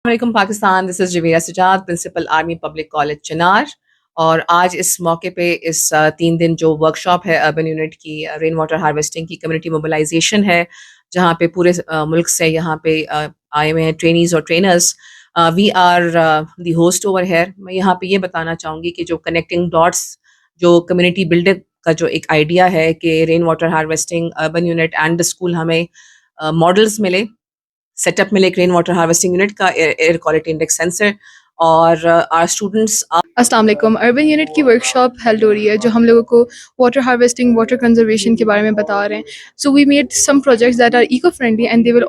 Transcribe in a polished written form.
वालेकुम Pakistan, this is Javeria Sajjad, principal army public college Chinar. और आज इस मौके पे इस 3 दिन जो वर्कशॉप है अर्बन यूनिट की रेन वाटर हार्वेस्टिंग की कम्युनिटी मोबिलाइजेशन है, जहाँ पे पूरे मुल्क से यहाँ पे आए हुए हैं ट्रेनीज़ और trainers. We are the host over here. मैं यहाँ पे ये बताना चाहूँगी कि जो कनेक्टिंग डॉट्स जो कम्युनिटी बिल्डर का जो एक आइडिया है कि rain water harvesting Urban Unit and the school हमें मॉडल्स मिले, सेटअप में एक रेन वाटर हार्वेस्टिंग यूनिट का एयर क्वालिटी इंडेक्स सेंसर और आर स्टूडेंट्स। अस्सलाम वालेकुम। अर्बन यूनिट की वर्कशॉप हेल्ड हो रही है जो हम लोगों को वाटर हार्वेस्टिंग वाटर कंजर्वेशन के बारे में बता रहे हैं। So we made some projects that are eco friendly and they will